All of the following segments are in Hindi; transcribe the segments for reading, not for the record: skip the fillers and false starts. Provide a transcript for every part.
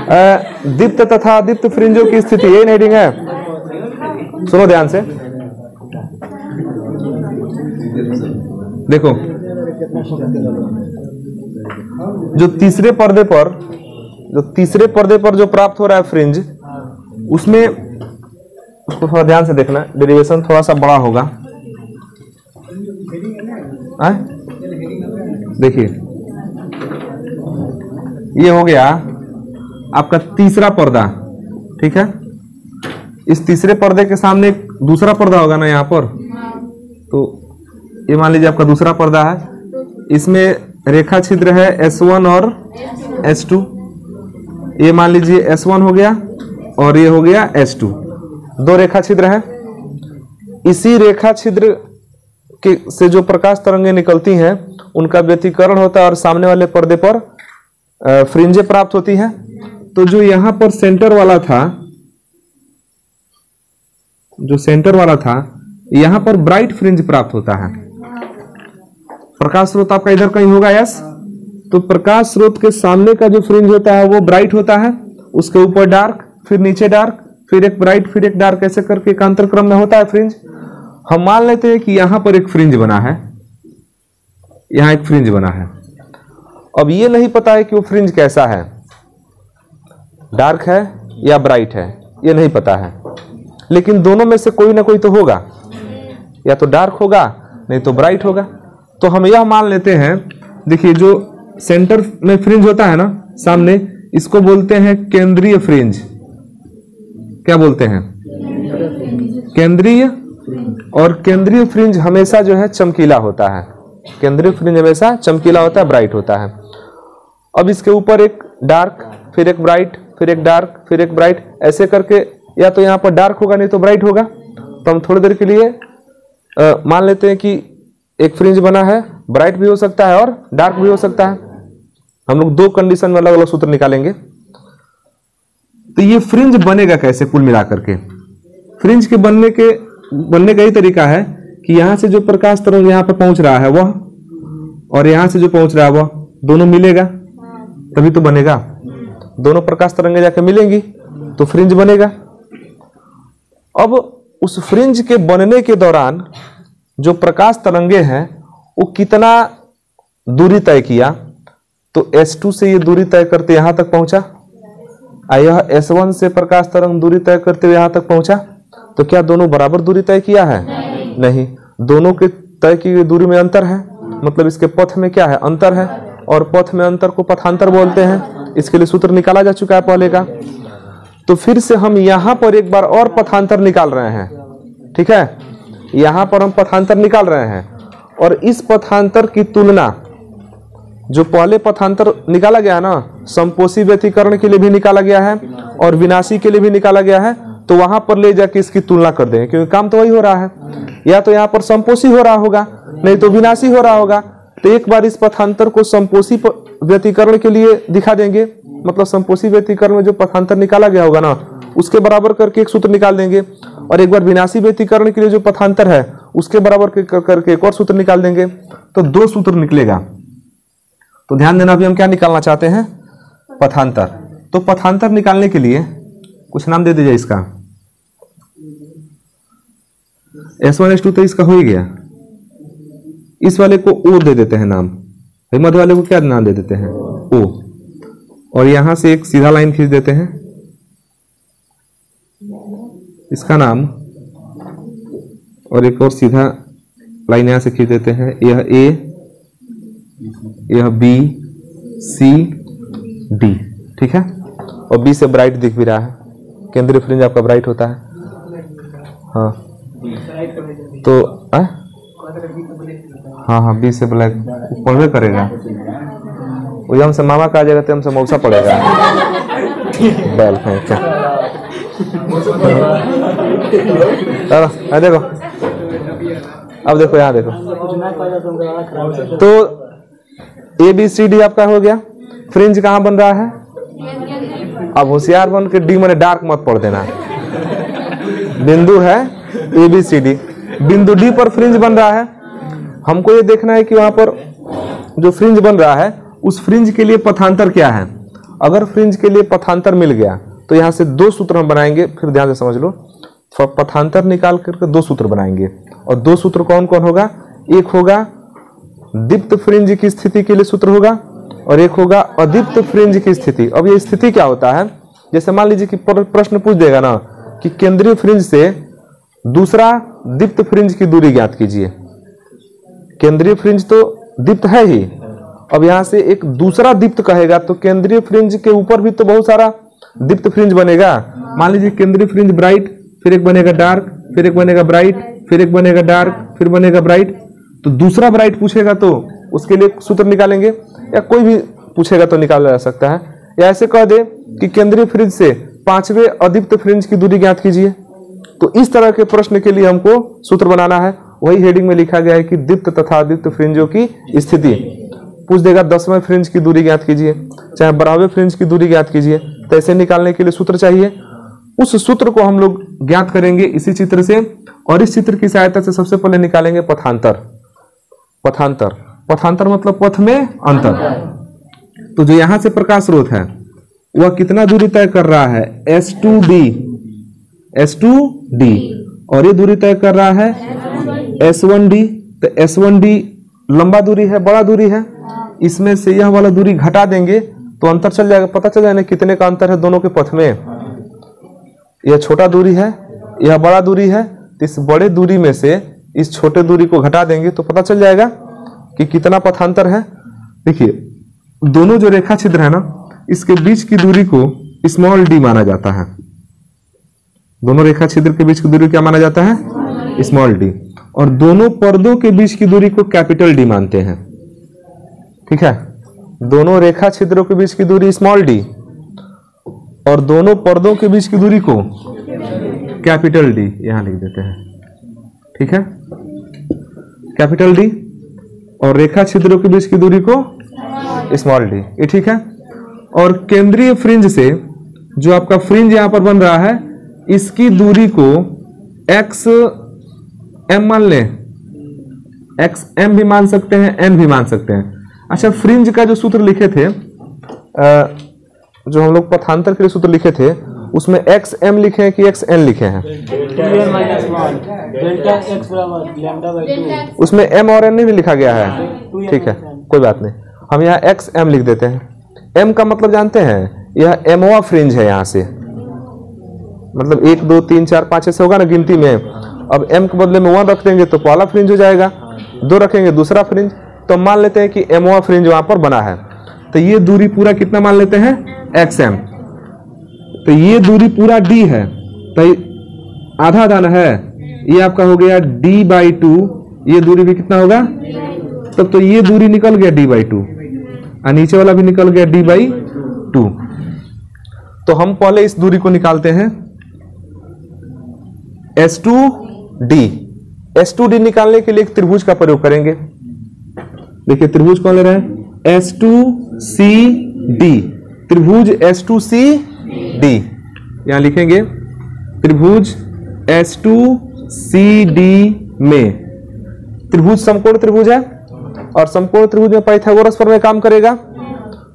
दीप्त तथा दीप्त फ्रिंजों की स्थिति, ये हेडिंग है। सुनो ध्यान से, देखो जो तीसरे पर्दे पर जो प्राप्त हो रहा है फ्रिंज, उसमें उसको थोड़ा ध्यान से देखना, डेरिवेशन थोड़ा सा बड़ा होगा। देखिए ये हो गया आपका तीसरा पर्दा, ठीक है। इस तीसरे पर्दे के सामने एक दूसरा पर्दा होगा ना यहाँ पर, तो ये मान लीजिए आपका दूसरा पर्दा है, इसमें रेखा छिद्र है S1 और S2। ये मान लीजिए S1 हो गया और ये हो गया S2, दो रेखा छिद्र है। इसी रेखा छिद्र के से जो प्रकाश तरंगें निकलती हैं उनका व्यतिकरण होता है और सामने वाले पर्दे पर फ्रिंजें प्राप्त होती हैं। तो जो यहां पर सेंटर वाला था, यहां पर ब्राइट फ्रिंज प्राप्त होता है। प्रकाश स्रोत आपका इधर कहीं होगा, यस। तो प्रकाश स्रोत के सामने का जो फ्रिंज होता है वो ब्राइट होता है, उसके ऊपर डार्क, फिर नीचे डार्क, फिर एक ब्राइट, फिर एक डार्क, ऐसे करके एकांतर क्रम में होता है फ्रिंज। हम मान लेते हैं कि यहां पर एक फ्रिंज बना है, यहां एक फ्रिंज बना है। अब ये नहीं पता है कि वो फ्रिंज कैसा है, डार्क है या ब्राइट है, ये नहीं पता है। लेकिन दोनों में से कोई ना कोई तो होगा, या तो डार्क होगा नहीं तो ब्राइट होगा। तो हम यह मान लेते हैं, देखिए जो सेंटर में फ्रिंज होता है ना सामने, इसको बोलते हैं केंद्रीय फ्रिंज। क्या बोलते हैं? केंद्रीय। और केंद्रीय फ्रिंज हमेशा जो है चमकीला होता है, केंद्रीय फ्रिंज हमेशा चमकीला होता है, ब्राइट होता है। अब इसके ऊपर एक डार्क, फिर एक ब्राइट, फिर एक डार्क, फिर एक ब्राइट, ऐसे करके या तो यहाँ पर डार्क होगा नहीं तो ब्राइट होगा। तो हम थोड़ी देर के लिए मान लेते हैं कि एक फ्रिंज बना है, ब्राइट भी हो सकता है और डार्क भी हो सकता है। हम लोग दो कंडीशन में अलग अलग सूत्र निकालेंगे। तो ये फ्रिंज बनेगा कैसे? कुल मिलाकर के फ्रिंज के बनने का ही तरीका है कि यहां से जो प्रकाश तरंग यहां पर पहुंच रहा है वह, और यहां से जो पहुंच रहा है वह, दोनों मिलेगा तभी तो बनेगा। दोनों प्रकाश तरंगें जाके मिलेंगी तो फ्रिंज बनेगा। अब उस फ्रिंज के बनने के दौरान जो प्रकाश तरंगे हैं वो कितना दूरी तय किया, तो S2 से ये दूरी तय करते यहां तक पहुंचा, यह S1 से प्रकाश तरंग दूरी तय करते हुए यहां तक पहुंचा। तो क्या दोनों बराबर दूरी तय किया है? नहीं, दोनों के तय की हुई दूरी में अंतर है, मतलब इसके पथ में क्या है? अंतर है। और पथ में अंतर को पथांतर बोलते हैं। इसके लिए सूत्र निकाला जा चुका है पहले का। तो फिर से हम यहां पर एक बार और पथांतर निकाल रहे हैं, ठीक है। यहां पर हम पथांतर निकाल रहे हैं और इस पथांतर की तुलना जो पहले पथांतर निकाला गया ना, संपोषी व्यतिकरण के लिए भी निकाला गया है और विनाशी के लिए भी निकाला गया है। तो वहां पर ले जाके इसकी तुलना कर देंगे, क्योंकि काम तो वही हो रहा है। या तो यहाँ पर संपोषी हो रहा होगा, नहीं तो विनाशी हो रहा होगा। तो एक बार इस पथांतर को संपोषी व्यतिकरण के लिए दिखा देंगे, मतलब संपोषी व्यतिकरण में जो पथांतर निकाला गया होगा ना उसके बराबर करके एक सूत्र निकाल देंगे, और एक बार विनाशी व्यतिकरण के लिए जो पथांतर है उसके बराबर करके एक और सूत्र निकाल देंगे। तो दो सूत्र निकलेगा। तो ध्यान देना, अभी हम क्या निकालना चाहते हैं? पथांतर। तो पथांतर निकालने के लिए कुछ नाम दे दीजिए इसका। S1 S2 तो इसका हो ही गया, इस वाले को O दे देते हैं नाम, मध्य वाले को क्या नाम दे देते हैं? O। और यहां से एक सीधा लाइन खींच देते हैं, इसका नाम, और एक और सीधा लाइन यहां से खींच देते हैं। यह A, यह B, C, D, ठीक है। और B से ब्राइट दिख भी रहा है, केंद्रीय फ्रिंज आपका ब्राइट होता है। हाँ तो हाँ B से ब्लैक पढ़वे करेगा, वो हमसे मामा का आ जाएगा तो हमसे मौसा पड़ेगा। बैल है क्या? देखो, अब देखो यहाँ देखो, तो ABCD आपका हो गया। फ्रिंज कहाँ बन रहा है? अब होशियार बन के D माने डार्क मत पढ़ देना। बिंदु है ABCD, बिंदु D पर फ्रिंज बन रहा है। हमको ये देखना है कि वहां पर जो फ्रिंज बन रहा है उस फ्रिंज के लिए पथांतर क्या है। अगर फ्रिंज के लिए पथांतर मिल गया तो यहाँ से दो सूत्र हम बनाएंगे, फिर ध्यान से समझ लो। पथांतर निकाल करके दो सूत्र बनाएंगे, और दो सूत्र कौन कौन होगा? एक होगा दीप्त फ्रिंज की स्थिति के लिए सूत्र होगा, और एक होगा अदीप्त फ्रिंज की स्थिति। अब ये स्थिति क्या होता है? जैसे मान लीजिए कि प्रश्न पूछ देगा ना कि केंद्रीय फ्रिंज से दूसरा दीप्त फ्रिंज की दूरी ज्ञात कीजिए। केंद्रीय फ्रिंज तो दीप्त है ही, अब यहां से एक दूसरा दीप्त कहेगा तो केंद्रीय फ्रिंज के ऊपर भी तो बहुत सारा दीप्त फ्रिंज बनेगा। मान लीजिए केंद्रीय फ्रिंज ब्राइट, फिर एक बनेगा डार्क, फिर एक बनेगा ब्राइट, फिर एक बनेगा डार्क, फिर बनेगा ब्राइट। तो दूसरा ब्राइट पूछेगा तो उसके लिए सूत्र निकालेंगे, या कोई भी पूछेगा तो निकाला जा सकता है। या ऐसे कह दे कि केंद्रीय फ्रिंज से पांचवें अदीप्त फ्रिंज की दूरी ज्ञात कीजिए। तो इस तरह के प्रश्न के लिए हमको सूत्र बनाना है। वही हेडिंग में लिखा गया है कि दीप्त तथा अदीप्त फ्रिंजों की स्थिति। पूछ देगा 10वें फ्रिंज की दूरी ज्ञात कीजिए, चाहे 12वें फ्रिंज की दूरी ज्ञात कीजिए, तो ऐसे निकालने के लिए सूत्र चाहिए। उस सूत्र को हम लोग ज्ञात करेंगे इसी चित्र से, और इस चित्र की सहायता से सबसे पहले निकालेंगे पथांतर। पथांतर, पथांतर मतलब पथ में अंतर। तो जो यहां से प्रकाश स्रोत है वह कितना दूरी तय कर रहा है? S2D, S2D, और ये दूरी तय कर रहा है S1D। तो S1D लंबा दूरी है, बड़ा दूरी है, इसमें से यह वाला दूरी घटा देंगे तो अंतर चल जाएगा, पता चल जाएगा कितने का अंतर है दोनों के पथ में। यह छोटा दूरी है, यह बड़ा दूरी है, तो इस बड़े दूरी में से इस छोटे दूरी को घटा देंगे तो पता चल जाएगा कि कितना पथांतर है। देखिए दोनों जो रेखा छिद्र है ना, इसके बीच की दूरी को स्मॉल d माना जाता है। दोनों रेखा छिद्र के बीच की दूरी क्या माना जाता है? Small d। और दोनों पर्दों के बीच की दूरी को कैपिटल D मानते हैं। ठीक है, दोनों रेखा छिद्रों के बीच की दूरी स्मॉल d, और दोनों पर्दों के बीच की दूरी को कैपिटल D यहां लिख देते हैं। ठीक है, कैपिटल D, और रेखा छिद्रों के बीच की दूरी को स्मॉल d, ये ठीक है। और केंद्रीय फ्रिंज से जो आपका फ्रिंज यहां पर बन रहा है, इसकी दूरी को XM मान लें, XM भी मान सकते हैं, N भी मान सकते हैं। अच्छा, फ्रिंज का जो सूत्र लिखे थे, जो हम लोग पथांतर के लिए सूत्र लिखे थे, उसमें XM लिखे हैं कि XN लिखे हैं? उसमें M और N नहीं भी लिखा गया है। ठीक है, कोई बात नहीं, हम यहाँ XM लिख देते हैं। M का मतलब जानते हैं, यह एमवा फ्रिंज है। यहाँ से मतलब 1 2 3 4 5 ऐसे होगा ना गिनती में। अब M के बदले में 1 रख देंगे तो पहला फ्रिंज हो जाएगा, 2 रखेंगे दूसरा फ्रिंज। तो मान लेते हैं कि एमवा फ्रिंज वहां पर बना है, तो ये दूरी पूरा कितना मान लेते हैं? XM। तो ये दूरी पूरा D है, तो आधा दाना है, ये आपका हो गया D/2। ये दूरी भी कितना होगा? तब तो ये दूरी निकल गया D/2, और नीचे वाला भी निकल गया D/2। तो हम पहले इस दूरी को निकालते हैं, S2D। S2D निकालने के लिए एक त्रिभुज का प्रयोग करेंगे। देखिए त्रिभुज कौन ले रहे हैं? S2CD, त्रिभुज S2CD। यहां लिखेंगे त्रिभुज S2CD में त्रिभुज समकोण त्रिभुज है, और समकोण त्रिभुज में पाइथागोरस प्रमेय काम करेगा।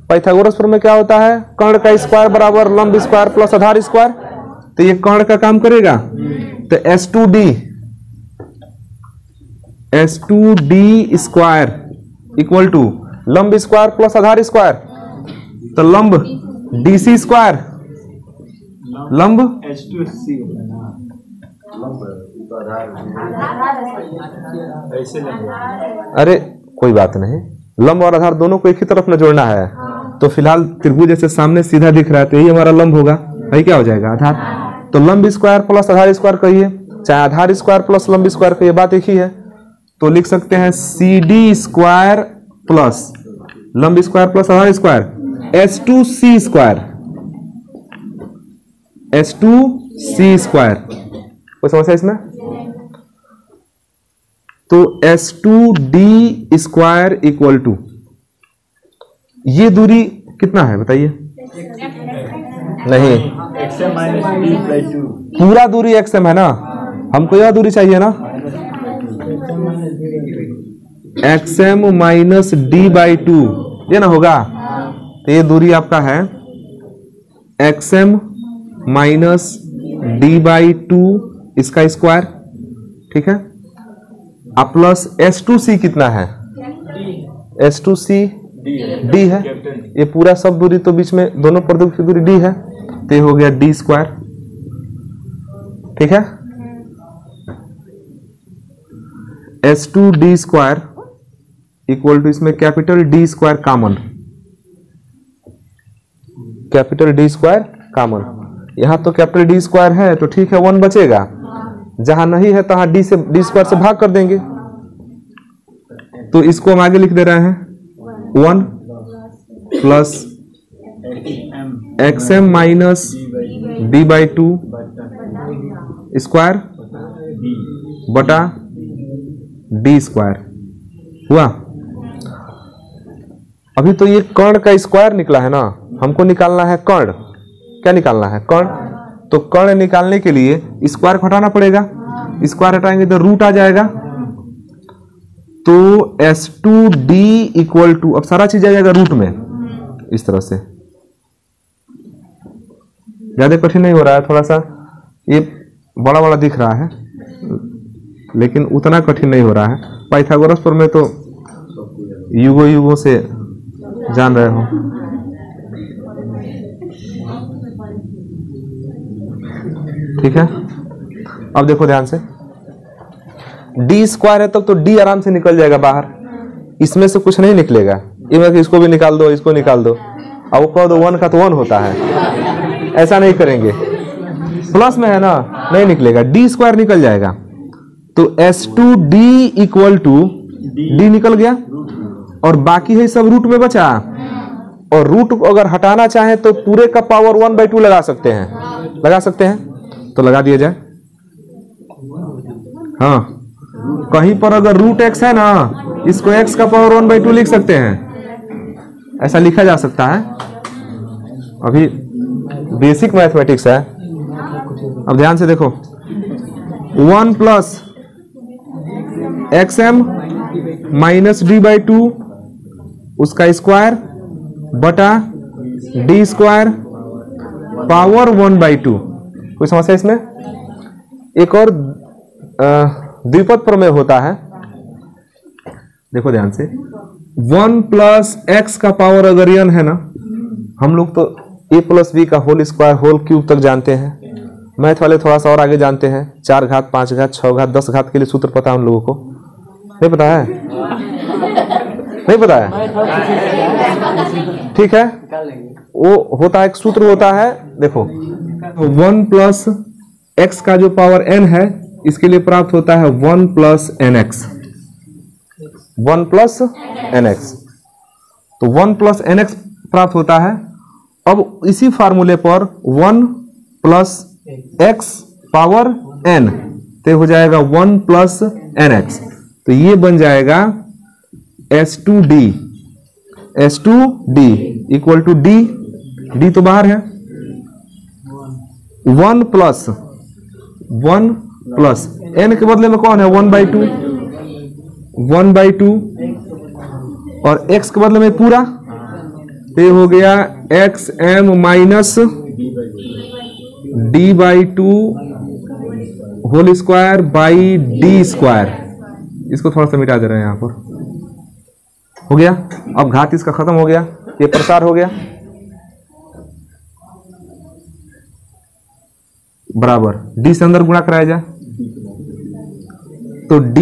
पाइथागोरस प्रमेय क्या होता है? कर्ण का स्क्वायर बराबर लंब स्क्वायर प्लस आधार स्क्वायर। तो ये कर्ण का काम करेगा। तो S2D स्क्वायर इक्वल टू लंब स्क्वायर प्लस आधार स्क्वायर। तो लंब DC स्क्वायर, लंब अरे कोई बात नहीं, लंब और आधार दोनों को एक ही तरफ में जोड़ना है। तो फिलहाल त्रिभुज जैसे सामने सीधा दिख रहा है, तो यही हमारा लंब होगा, यही क्या हो जाएगा? आधार। तो लंब स्क्वायर प्लस आधार स्क्वायर कहिए, चाहे आधार स्क्वायर प्लस लंब स्क्वायर कहिए, बात एक ही है। तो लिख सकते हैं CD स्क्वायर प्लस लंब स्क्वायर प्लस आधार square S2C square, S2C square. कोई समस्या इसमें? तो S2D स्क्वायर इक्वल टू, ये दूरी कितना है बताइए? नहीं, पूरा दूरी XM है ना, हमको यह दूरी चाहिए ना, XM माइनस D/2, ये ना होगा। तो ये दूरी आपका है XM माइनस D/2 इसका स्क्वायर, ठीक है, अब प्लस S2C कितना है, S2C D है, ये पूरा सब दूरी तो बीच में दोनों प्रदूषक की दूरी D है, तो ये हो गया D स्क्वायर, ठीक है। S2D स्क्वायर इक्वल टू इसमें capital D square common, capital D square common, यहां तो कैपिटल D स्क्वायर है तो ठीक है, 1 बचेगा, जहां नहीं है तहां D स्क्वायर से भाग कर देंगे, तो इसको हम आगे लिख दे रहे हैं 1 plus XM minus D/2 square बटा D स्क्वायर हुआ। अभी तो ये कर्ण का स्क्वायर निकला है ना, हमको निकालना है कर्ण, क्या निकालना है, कर्ण, तो कर्ण निकालने के लिए स्क्वायर हटाना पड़ेगा, स्क्वायर हटाएंगे तो रूट आ जाएगा, तो S2D इक्वल टू, अब सारा चीज आ जाएगा रूट में, इस तरह से, ज्यादा कठिन नहीं हो रहा है, थोड़ा सा ये बड़ा बड़ा दिख रहा है लेकिन उतना कठिन नहीं हो रहा है। पाइथागोरस पर मैं तो युगों युगों से जान रहे हो। ठीक है, अब देखो ध्यान से, D स्क्वायर है तब तो D आराम से निकल जाएगा बाहर, इसमें से कुछ नहीं निकलेगा, इसको भी निकाल दो, इसको निकाल दो, अब वो कह दो 1 का तो 1 होता है, ऐसा नहीं करेंगे, प्लस में है ना, नहीं निकलेगा, D स्क्वायर निकल जाएगा, तो S2D इक्वल टू D निकल गया, और बाकी है सब रूट में बचा, और रूट अगर हटाना चाहे तो पूरे का पावर 1/2 लगा सकते हैं, लगा सकते हैं, तो लगा दिया जाए। हाँ, कहीं पर अगर रूट x है ना, इसको x का पावर 1/2 लिख सकते हैं, ऐसा लिखा जा सकता है, अभी बेसिक मैथमेटिक्स है। अब ध्यान से देखो, 1 प्लस XM माइनस D/2 उसका स्क्वायर बटा D स्क्वायर पावर 1/2, कोई समस्या इसमें? एक और द्विपद प्रमेय होता है, देखो ध्यान से, 1 प्लस x का पावर अगर n है ना, हम लोग तो a प्लस b का होल स्क्वायर होल क्यूब तक जानते हैं, मैथ वाले थोड़ा सा और आगे जानते हैं, 4 घात 5 घात 6 घात 10 घात के लिए सूत्र पता है उन लोगों को, नहीं पता है? नहीं पता है? ठीक है, वो होता है, एक सूत्र होता है, देखो 1 प्लस x का जो पावर n है, इसके लिए प्राप्त होता है 1 प्लस nx, 1 प्लस nx, तो 1 प्लस nx प्राप्त होता है। अब इसी फार्मूले पर 1 प्लस x पावर n, तो हो जाएगा 1 प्लस nx, तो ये बन जाएगा S2D, S2D equal to D, D तो बाहर है, 1 प्लस n के बदले में कौन है, 1/2, 1/2, और x के बदले में पूरा, तो हो गया XM minus D/2 whole square by D square, इसको थोड़ा सा मिटा दे रहे हैं यहां पर, हो गया। अब घात इसका खत्म हो गया, ये प्रसार हो गया, बराबर D से अंदर गुणा कराया जाए, तो D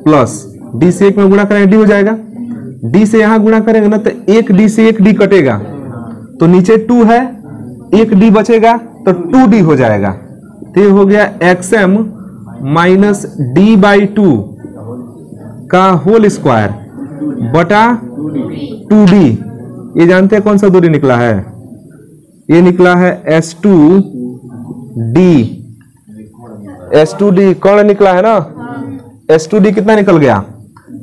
प्लस D से 1 में गुणा करेंगे D हो जाएगा, D से यहां गुणा करेंगे ना, तो 1 D से 1 D कटेगा, तो नीचे 2 है, 1 D बचेगा तो 2D हो जाएगा, तो ये हो गया XM माइनस D/2 का होल स्क्वायर बटा 2D, ये जानते हैं कौन सा दूरी निकला है, ये निकला है S2D, S2D कर्ण निकला है ना, S2D कितना निकल गया,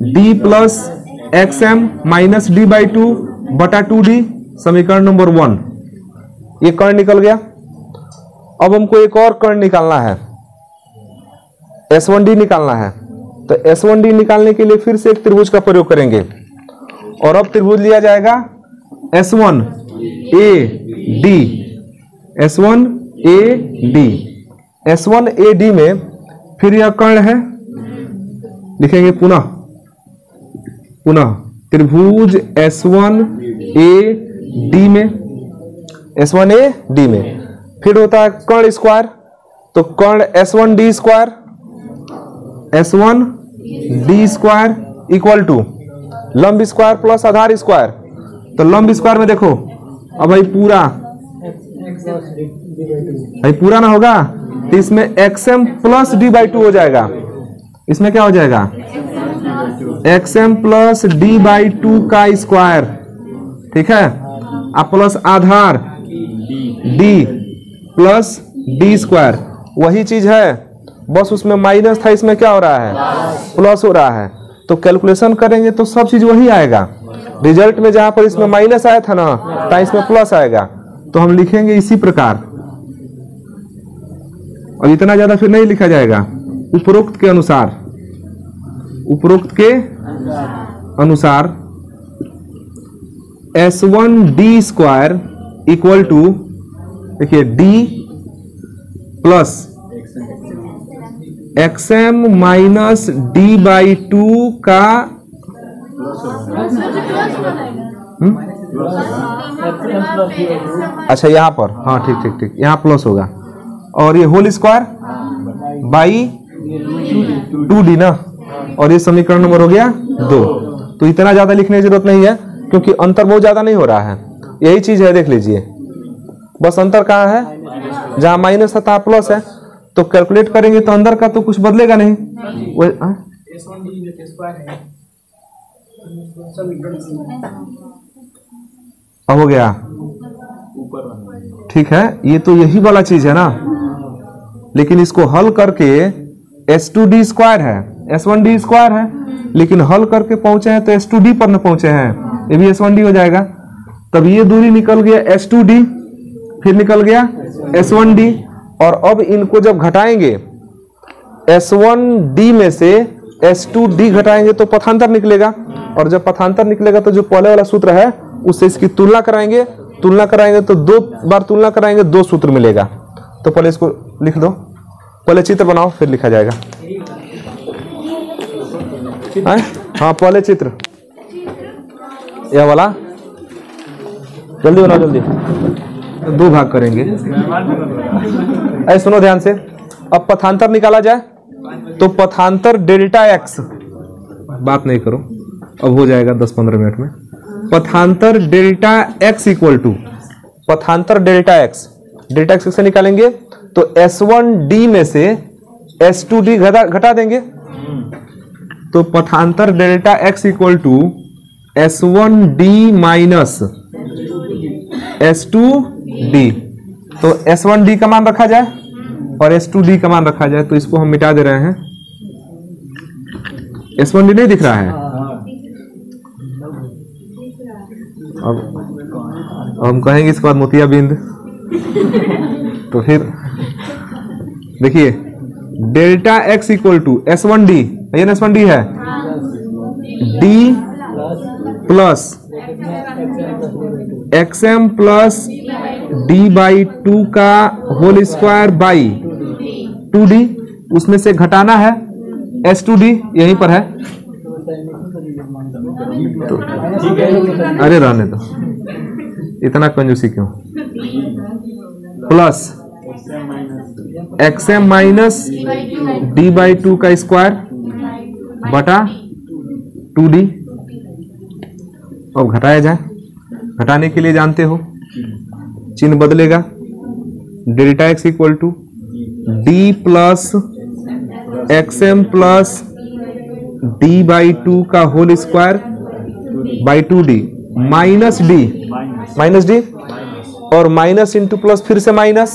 D plus XM minus D/2 बटा 2D, समीकरण नंबर 1, ये कर्ण निकल गया। अब हमको एक और कर्ण निकालना है, S1D निकालना है, तो S1D निकालने के लिए फिर से एक त्रिभुज का प्रयोग करेंगे, और अब त्रिभुज लिया जाएगा S1 A D, S1 A D, S1 A D में फिर यह कर्ण है, लिखेंगे पुनः त्रिभुज S1 A D में, S1 A D में फिर होता है कर्ण स्क्वायर, तो कर्ण S1 D square, S1 D square equal to लंब स्क्वायर प्लस आधार स्क्वायर। तो लंब स्क्वायर में देखो, अब भाई पूरा ना होगा तो इसमें XM प्लस D/2 हो जाएगा। इसमें क्या हो जाएगा, XM प्लस D/2 का स्क्वायर, ठीक है, अब प्लस आधार D प्लस D स्क्वायर, वही चीज है, बस उसमें माइनस था, इसमें क्या हो रहा है, प्लस हो रहा है। तो कैलकुलेशन करेंगे तो सब चीज वही आएगा। रिजल्ट में जहां पर इसमें माइनस आया था ना, तो इसमें प्लस आएगा। तो हम लिखेंगे इसी प्रकार, और इतना ज्यादा फिर नहीं लिखा जाएगा। उपरोक्त के अनुसार S1 D square equal to, देखिए D plus XM minus D/2 का अच्छा यहाँ पर, हाँ ठीक, यहाँ प्लस होगा, और ये होल स्क्वायर बाई 2D ना, और ये समीकरण नंबर हो गया 2। तो इतना ज्यादा लिखने की जरूरत नहीं है, क्योंकि अंतर बहुत ज्यादा नहीं हो रहा है। यही चीज है, देख लीजिए, बस अंतर कहाँ है, जहां माइनस है तहां प्लस है। तो कैलकुलेट करेंगे तो अंदर का तो कुछ बदलेगा नहीं। अब हो गया, ठीक है, ये तो यही वाला चीज है ना, लेकिन इसको हल करके S2D स्क्वायर है, S1D स्क्वायर है, लेकिन हल करके पहुंचे हैं तो S2D पर न पहुंचे हैं, ये भी S1D हो जाएगा। तब ये दूरी निकल गया S2D, फिर निकल गया S1D, और अब इनको जब घटाएंगे S1D में से S2D घटाएंगे तो पथांतर निकलेगा, और जब पथांतर निकलेगा तो जो पहले वाला सूत्र है उससे इसकी तुलना कराएंगे तो 2 बार तुलना कराएंगे, 2 सूत्र मिलेगा। तो पहले इसको लिख दो, पहले चित्र बनाओ फिर लिखा जाएगा। हाँ पहले चित्र, यह वाला जल्दी बनाओ, जल्दी 2 भाग करेंगे। ऐसे सुनो ध्यान से, अब पथांतर निकाला जाए तो पथांतर डेल्टा एक्स, बात नहीं करो, अब हो जाएगा 10-15 मिनट में। पथांतर डेल्टा एक्स इक्वल टू पथांतर डेल्टा एक्स कैसे निकालेंगे, तो S1D में से S2D घटा देंगे, तो पथांतर delta x equal to S1D minus S2D। तो S1D का मान रखा जाए और S2D का मान रखा जाए, तो इसको हम मिटा दे रहे हैं। S1D नहीं दिख रहा है, अब हम कहेंगे इसके बाद मोतियाबिंद। तो फिर देखिए, delta x equal to S1D, ये S1D है, D plus XM plus D/2 का होल स्क्वायर बाई 2D, उसमें से घटाना है S2D, यहीं पर है, तो अरे रहने दो, इतना कंजूसी क्यों, प्लस XM माइनस D/2 का स्क्वायर बटा 2D। अब घटाया जाए, घटाने के लिए जानते हो चिन्ह बदलेगा, delta x equal to D plus XM plus D/2 का whole square by 2D minus D, और माइनस इंटू प्लस फिर से माइनस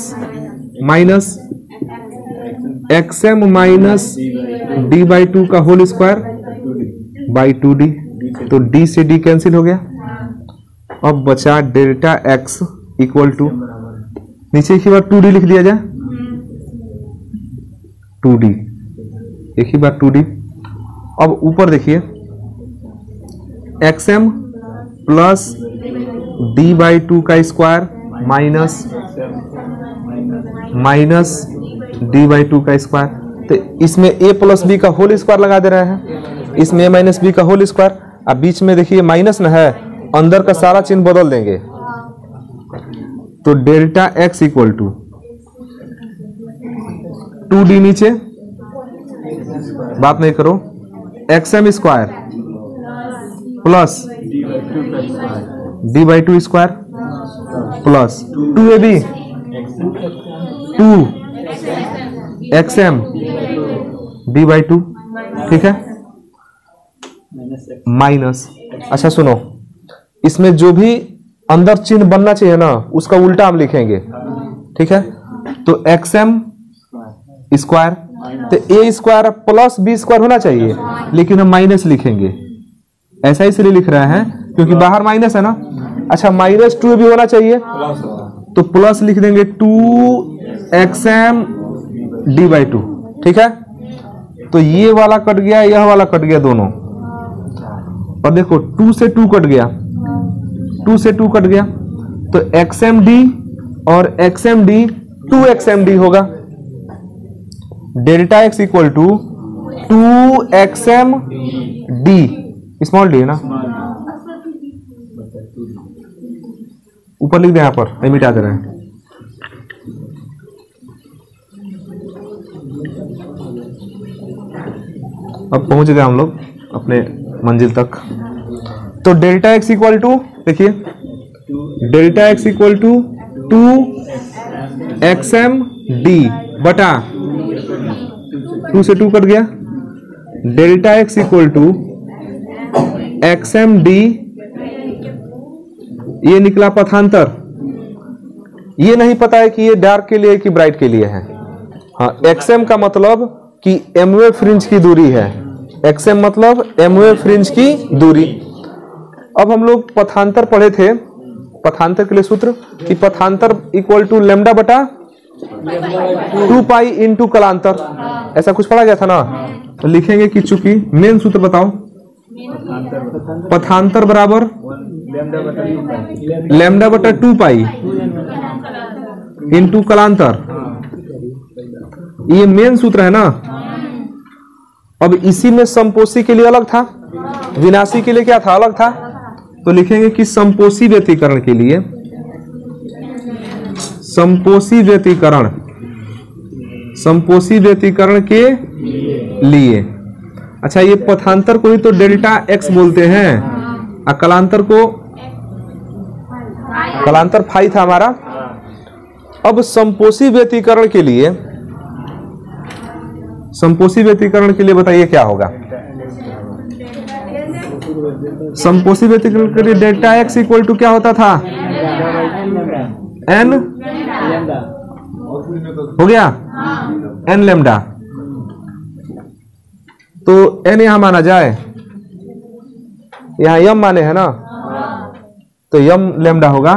XM माइनस D/2 का होल स्क्वायर बाई 2D। तो D से D कैंसिल हो गया, अब बचा डेल्टा एक्स इक्वल टू, नीचे एक ही बार 2D लिख दिया जाए, 2D एक ही बार 2D। अब ऊपर देखिए, XM प्लस D/2 का स्क्वायर माइनस d/2 का स्क्वायर। तो इसमें a प्लस बी का होल स्क्वायर लगा दे रहे हैं, इसमें a माइनस बी का होल स्क्वायर। अब बीच में देखिए माइनस ना है, अंदर का सारा चिन्ह बदल देंगे। तो delta x equal to 2d नीचे बात नहीं करो, xm square plus d/2 square plus 2ab 2xm d/2, ठीक है, माइनस। अच्छा सुनो, इसमें जो भी अंदर चिन्ह बनना चाहिए ना उसका उल्टा हम लिखेंगे, ठीक है। तो xm स्क्वायर, तो a square plus b square होना चाहिए, लेकिन हम माइनस लिखेंगे। ऐसा इसलिए लिख रहे हैं क्योंकि बाहर माइनस है ना। अच्छा, माइनस 2ab होना चाहिए, तो प्लस लिख देंगे 2xm d/2, ठीक है। तो ये वाला कट गया, यह वाला कट गया दोनों, और देखो 2 से 2 कट गया, 2 से 2 कट गया, तो xmd और xmd 2xmd होगा। Delta x equal to 2xmd, small d है ना, ऊपर लिख दे, यहां पर नहीं मिटा दे रहे हैं। अब पहुंच गए हम लोग अपने मंजिल तक। तो डेल्टा x इक्वल टू, देखिए delta x equal to 2xmd बटा 2 से 2 कट गया, delta x equal to xmd, ये निकला पथांतर। ये नहीं पता है कि ये डार्क के लिए कि ब्राइट के लिए है। हाँ, xm का मतलब कि mवे फ्रिंज की दूरी है, xm मतलब mवे फ्रिंज की दूरी। अब हम लोग पथांतर पढ़े थे, पथांतर के लिए सूत्र कि पथांतर इक्वल टू लैम्डा बटा 2 पाई इंटू कलांतर, ऐसा कुछ पढ़ा गया था ना। तो लिखेंगे कि चूंकि मेन सूत्र बताओ, पथांतर बराबर लैम्डा बटा 2 पाई इंटू कलांतर, ये मेन सूत्र है ना। अब इसी में समपोषी के लिए अलग था, विनाशी के लिए क्या था, अलग था। तो लिखेंगे कि समपोषी व्यतिकरण के लिए, समपोषी व्यतिकरण के लिए, अच्छा ये पथांतर को ही तो डेल्टा x बोलते हैं, और कलांतर फाई था हमारा। अब समपोषी व्यतिकरण के लिए, समपोषी व्यतिकरण के लिए बताइए क्या होगा। समपोषी व्यतिकरण के लिए डेल्टा x इक्वल टू क्या होता था, n हो गया, n लैम्डा। तो n यहां माना जाए, यहां m माने है ना, तो m लैम्डा होगा।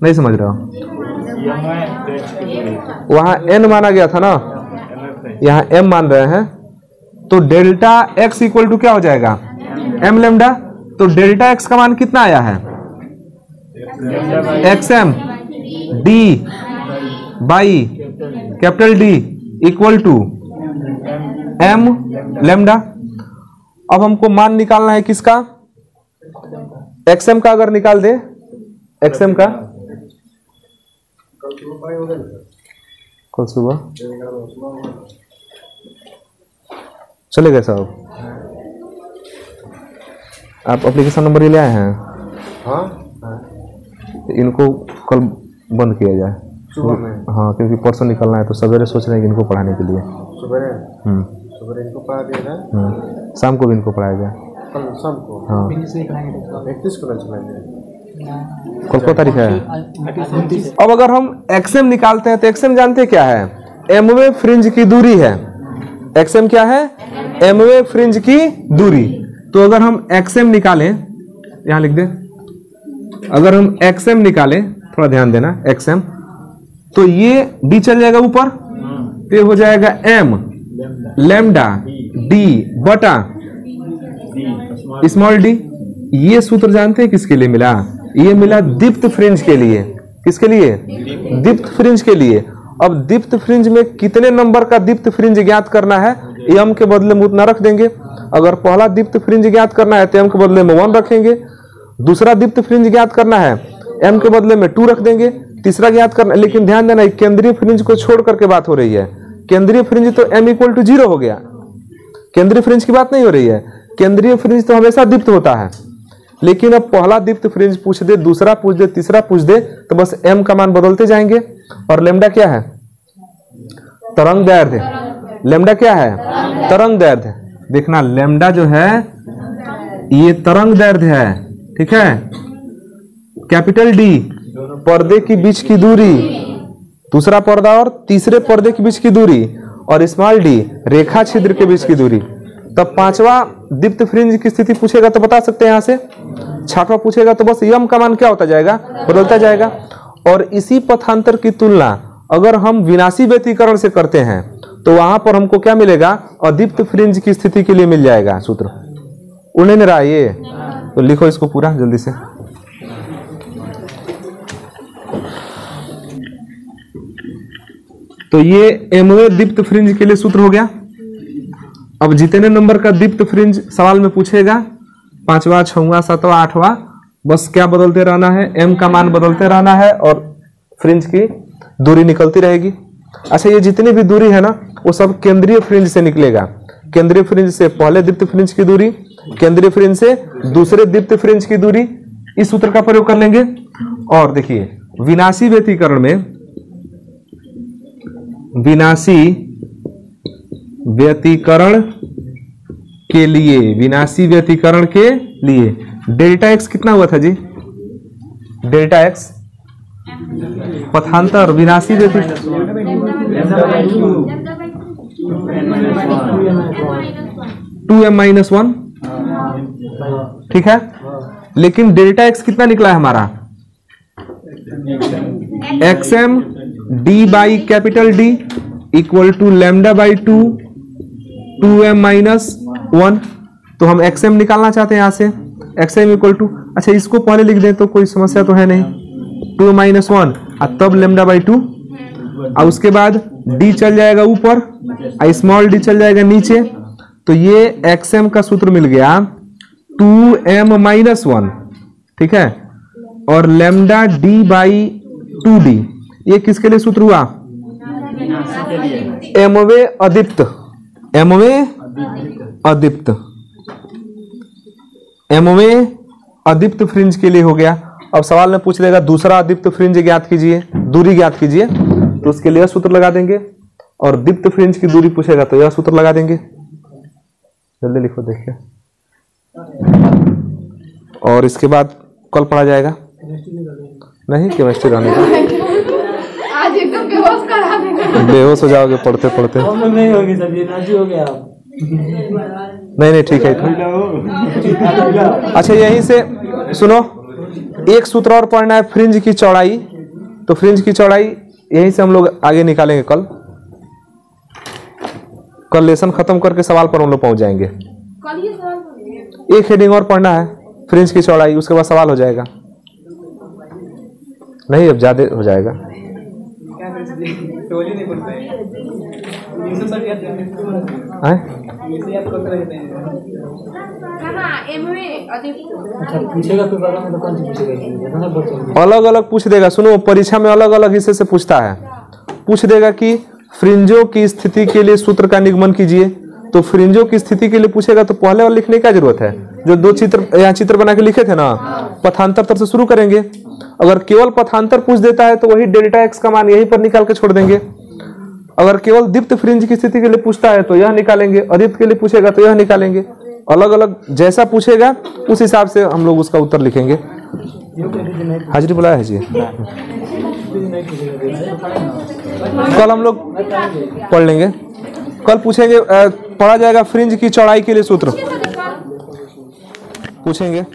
नहीं समझ रहे हो, वहां n माना गया था ना, यहां m मान रहे हैं। तो डेल्टा x इक्वल टू क्या हो जाएगा, m लैम्डा। तो डेल्टा x का मान कितना आया है, xm d by capital D equal to m lambda. अब हमको मान निकालना है किसका, xm का। अगर निकाल दे xm का, कल सुबह चले गए साहब। आप एप्लीकेशन नंबर ये ले आए हैं? हाँ, इनको कल बंद किया जाए सुबह में। हाँ, क्योंकि परसों निकलना है, तो सवेरे सोच रहे हैं कि इनको पढ़ाने के लिए। सवेरे सवेरे इनको पढ़ा दिया जाए, शाम को भी इनको पढ़ाया जाए। कल शाम को? हाँ, 31 को कल को तारीख है। अब अगर हम xm निकालते हैं तो xm जानते हैं क्या है, mवे फ्रिंज की दूरी है। xm क्या है, mवे फ्रिंज की दूरी। तो अगर हम xm निकालें, यहां लिख दें, अगर हम xm निकालें, थोड़ा ध्यान देना, xm, तो ये d चल जाएगा ऊपर, तो ये हो जाएगा m लैम्डा d बटा स्मॉल d। ये सूत्र जानते हैं किसके लिए मिला, ये मिला दीप्त फ्रिंज के लिए। किसके लिए? दीप्त फ्रिंज के लिए। अब दीप्त फ्रिंज में कितने नंबर का दीप्त फ्रिंज ज्ञात करना है, m के बदले में उतना रख देंगे। अगर पहला दीप्त फ्रिंज ज्ञात करना है तो m के बदले में 1 रखेंगे। दूसरा दीप्त फ्रिंज ज्ञात करना है m के बदले में 2 रख देंगे। तीसरा ज्ञात करना, लेकिन ध्यान देना केंद्रीय फ्रिंज को छोड़ करके बात हो रही है। केंद्रीय फ्रिंज तो m = 0 हो गया, केंद्रीय फ्रिंज की बात नहीं हो रही है। केंद्रीय फ्रिंज तो हमेशा दीप्त होता है, लेकिन अब पहला दीप्त फ्रिंज पूछ दे, दूसरा पूछ दे, तीसरा पूछ दे, तो बस m का मान बदलते जाएंगे। और लेमडा क्या है? तरंग दैर्ध्य। लेमडा क्या है? तरंग दैर्ध्य। देखना लेमडा जो है ये तरंग दैर्ध्य है, ठीक है। कैपिटल D पर्दे के बीच की दूरी, दूसरा पर्दा और तीसरे पर्दे के बीच की दूरी, और स्मॉल d रेखा छिद्र के बीच की दूरी। तब पांचवा दीप्त फ्रिंज की स्थिति पूछेगा तो बता सकते हैं यहाँ से। छठवां पूछेगा तो बस m का मान क्या होता जाएगा? बदलता जाएगा। और इसी पथांतर की तुलना अगर हम विनाशी व्यतिकरण से करते हैं तो वहां पर हमको क्या मिलेगा? अदीप्त फ्रिंज की स्थिति के लिए मिल जाएगा सूत्र। उन्हें नहीं रहा ये, तो लिखो इसको पूरा जल्दी से। तो ये mवें दीप्त फ्रिंज के लिए सूत्र हो गया। अब जितने नंबर का दीप्त फ्रिंज सवाल में पूछेगा, 5वां, 6वां, 7वां, 8वां, बस क्या बदलते रहना है? m का मान बदलते रहना है और फ्रिंज की दूरी निकलती रहेगी। अच्छा, ये जितनी भी दूरी है ना वो सब केंद्रीय फ्रिंज से निकलेगा। केंद्रीय फ्रिंज से पहले दीप्त फ्रिंज की दूरी, केंद्रीय फ्रिंज से दूसरे दीप्त फ्रिंज की दूरी, इस सूत्र का प्रयोग कर लेंगे। और देखिए विनाशी व्यतिकरण में, विनाशी व्यतिकरण के लिए, विनाशी व्यतिकरण के लिए डेल्टा x कितना हुआ था जी? डेल्टा x पथांतर विनाशी व्यतिकरण 2m-1, ठीक है। लेकिन डेल्टा x कितना निकला है हमारा? xm d by capital D equal to lambda by 2m-1। तो हम xm निकालना चाहते हैं यहाँ से, xm इक्वल टू, अच्छा इसको पहले लिख दें तो कोई समस्या तो है नहीं, 2m-1 और तब लैम्डा बाई 2, और उसके बाद d चल जाएगा ऊपर और स्मॉल d चल जाएगा नीचे। तो ये xm का सूत्र मिल गया 2m-1, ठीक है। और लैम्डा d बाई 2d, ये किसके लिए सूत्र हुआ? mवें अदीप्त, mवें अदीप्त, mवें अदीप्त फ्रिंज के लिए हो गया। अब सवाल में पूछ लेगा दूसरा अदीप्त फ्रिंज ज्ञात कीजिए, दूरी ज्ञात कीजिए, तो उसके लिए सूत्र लगा देंगे। और दीप्त फ्रिंज की दूरी पूछेगा तो यह सूत्र लगा देंगे। जल्दी लिखो देखिए। और इसके बाद कल पढ़ा जाएगा नहीं केमिस्ट्री रहने का, आज एकदम बेहोश करा देगा। बेहोश हो जाओगे पढ़ते पढ़ते। नहीं होगी सर, ये नाजी हो गया। नहीं ठीक है। अच्छा यहीं से सुनो, एक सूत्र और पढ़ना है, फ्रिंज की चौड़ाई। तो फ्रिंज की चौड़ाई यहीं से हम लोग आगे निकालेंगे कल। कल लेसन खत्म करके सवाल पर हम लोग पहुंच जाएंगे। कल ये सवाल पढ़ेंगे। एक हेडिंग और पढ़ना है, फ्रिंज की चौड़ाई, उसके बाद सवाल हो जाएगा। नहीं अब ज्यादा हो जाएगा। अलग अलग पूछ देगा। सुनो परीक्षा में अलग अलग हिस्से से पूछता है। पूछ देगा कि फ्रिंजों की स्थिति के लिए सूत्र का निगमन कीजिए। तो फ्रिंजों की स्थिति के लिए पूछेगा तो पहले और लिखने की जरूरत है। जो दो चित्र यहाँ चित्र बना के लिखे थे ना, पथांतर तर से शुरू करेंगे। अगर केवल पथांतर पूछ देता है तो वही डेल्टा x का मान यहीं पर निकाल के छोड़ देंगे। अगर केवल दीप्त फ्रिंज की स्थिति के लिए पूछता है तो यह निकालेंगे, अदीप्त के लिए पूछेगा तो यह निकालेंगे। अलग अलग जैसा पूछेगा उस हिसाब से हम लोग उसका उत्तर लिखेंगे। हाजिरी बुलाया है जी। कल हम लोग पढ़ लेंगे। कल पूछेंगे, पढ़ा जाएगा फ्रिंज की चौड़ाई के लिए सूत्र पूछेंगे।